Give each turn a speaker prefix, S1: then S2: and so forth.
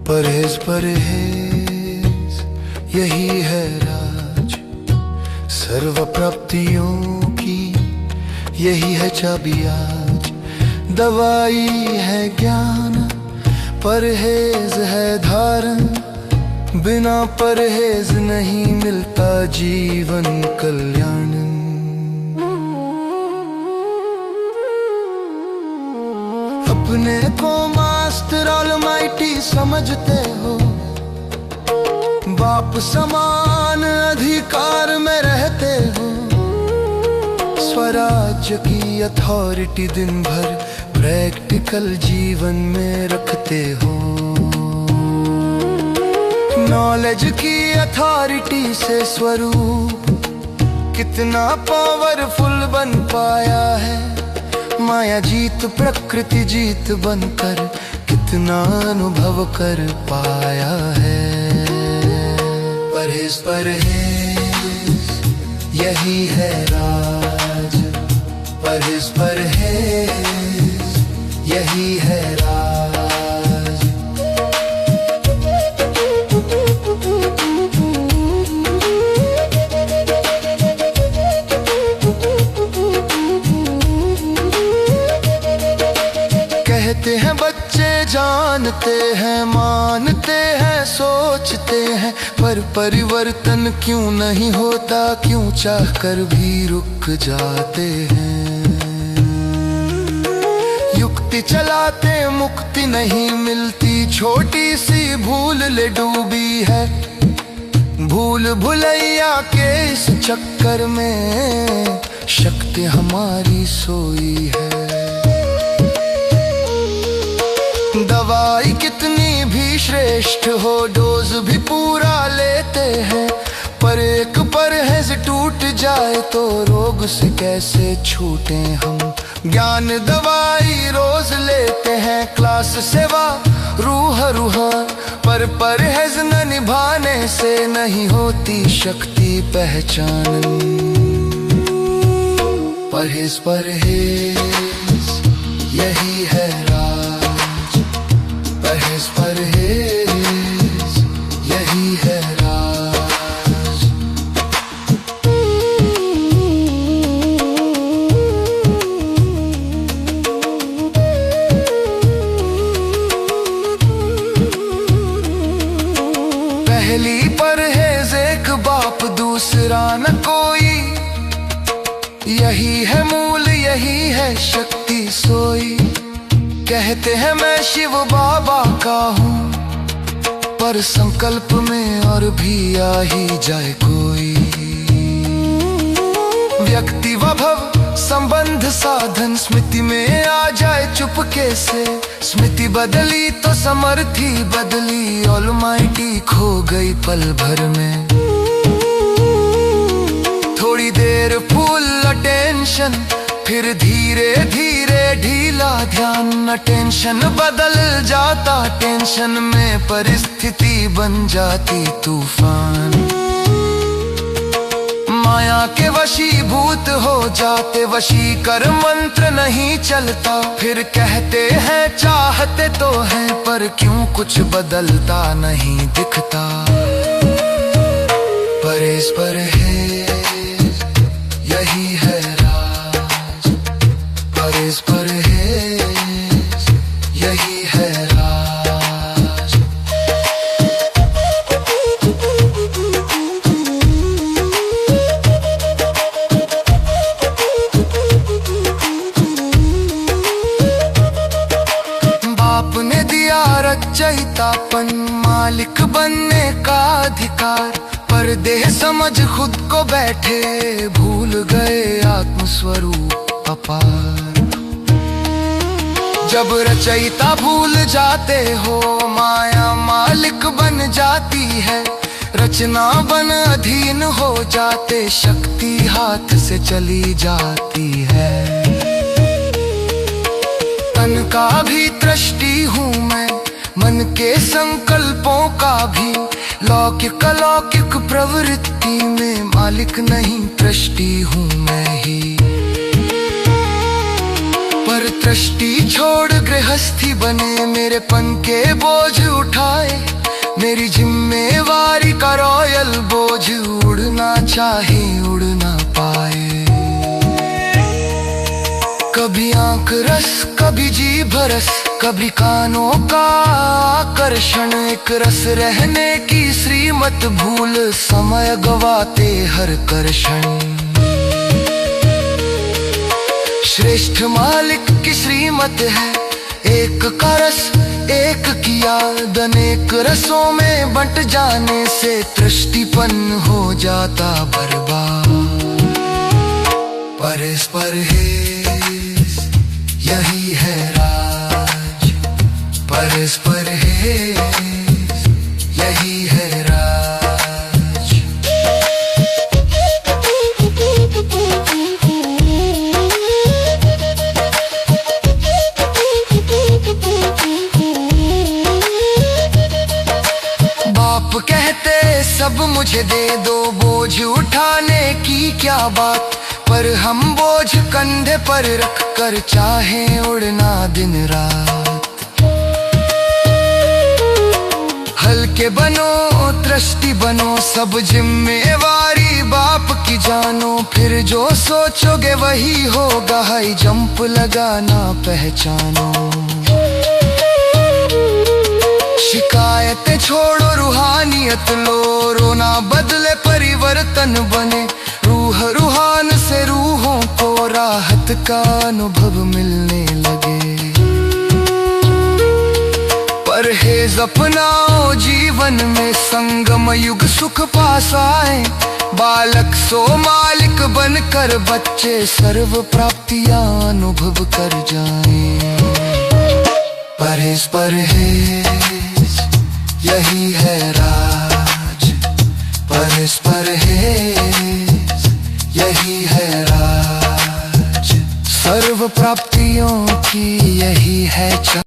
S1: परहेज परहेज यही है राज, सर्व प्राप्तियों की यही है चाबी आज। दवाई है ज्ञान, परहेज है धारण, बिना परहेज नहीं मिलता जीवन कल्याण। अपने को मास्टर ऑलमाइटी समझते हो, बाप समान अधिकार में रहते हो, स्वराज्य की अथॉरिटी दिन भर प्रैक्टिकल जीवन में रखते हो। नॉलेज की अथॉरिटी से स्वरूप कितना पावरफुल बन पाया है, माया जीत प्रकृति जीत बनकर कितना अनुभव कर पाया है। परहेज परहेज यही है राज, परहेज परहेज यही है राज। कहते हैं बच्चे जानते हैं, मानते हैं, सोचते हैं, पर परिवर्तन क्यों नहीं होता, क्यों चाहकर भी रुक जाते हैं। युक्ति चलाते मुक्ति नहीं मिलती, छोटी सी भूल ले डूबी है, भूल भुलैया के इस चक्कर में शक्ति हमारी सोई है। दवाई कितनी भी श्रेष्ठ हो, डोज भी पूरा लेते हैं, पर एक परहेज टूट जाए तो रोग से कैसे छूटे हम। ज्ञान दवाई रोज लेते हैं, क्लास सेवा रूह रूहान, पर परहेज न निभाने से नहीं होती शक्ति पहचान। परहेज परहेज यही है राज, परहेज परहेज यही है राज। पहली परहेज एक बाप दूसरा न कोई, यही है मूल यही है शक्ति सोई। कहते हैं मैं शिव बाबा का हूँ, पर संकल्प में और भी आ ही जाए कोई। व्यक्ति व भव संबंध साधन स्मृति में आ जाए चुपके से, स्मृति बदली तो समर्थी बदली, ऑलमाइटी खो गई पल भर में। थोड़ी देर फुल अटेंशन, फिर धीरे धीरे ढीला ध्यान, न टेंशन बदल जाता टेंशन में, परिस्थिति बन जाती तूफान। माया के वशीभूत हो जाते, वशीकर मंत्र नहीं चलता, फिर कहते हैं चाहते तो हैं, पर क्यों कुछ बदलता नहीं दिखता। परहेज परहेज यही है राज, परहेज परहेज यही है राज। बाप ने दिया रचयितापन, मालिक बनने का अधिकार, पर देह समझ खुद को बैठे, भूल गए आत्मस्वरूप अपार। जब रचयिता भूल जाते हो, माया मालिक बन जाती है, रचना बन अधीन हो जाते, शक्ति हाथ से चली जाती है। तन का भी दृष्टि हूँ मैं, मन के संकल्पों का भी, लौकिक अलौकिक प्रवृत्ति में मालिक नहीं दृष्टि हूँ मैं ही। पर दृष्टि छोड़ गृहस्थी बने, मेरे पन के बोझ उठाए, मेरी जिम्मेवारी का रॉयल बोझ उड़ना चाहे उड़ ना पाए। कभी आंख रस, कभी जीभ रस, कभी कानों का आकर्षण, एक रस रहने की श्रीमत भूल समय गवाते हर कर्षण। श्रेष्ठ मालिक की श्रीमत है, एक का रस एक की याद, अनेक रसों में बंट जाने से तृष्टिपन हो जाता बर्बाद। परहेज यही है राज, परहेज यही है राज। बाप कहते सब मुझे दे दो, बोझ उठाने की क्या बात, पर हम बोझ कंधे पर रख कर चाहे उड़ना दिन रात। हल्के बनो दृष्टि बनो, सब जिम्मेवारी बाप की जानो, फिर जो सोचोगे वही होगा, हाई जंप लगाना पहचानो। शिकायतें छोड़ो रूहानियत लो, रोना बदले परिवर्तन बने, रूह रूहान से रूहों को राहत का अनुभव मिलने लगे। परहेज अपनाओ जीवन में, संगम युग सुख पास आए, बालक सो मालिक बनकर बच्चे सर्व प्राप्तियां अनुभव कर जाएं। परहेज यही है राज, परहेज यही है राज, सर्व प्राप्तियों की यही है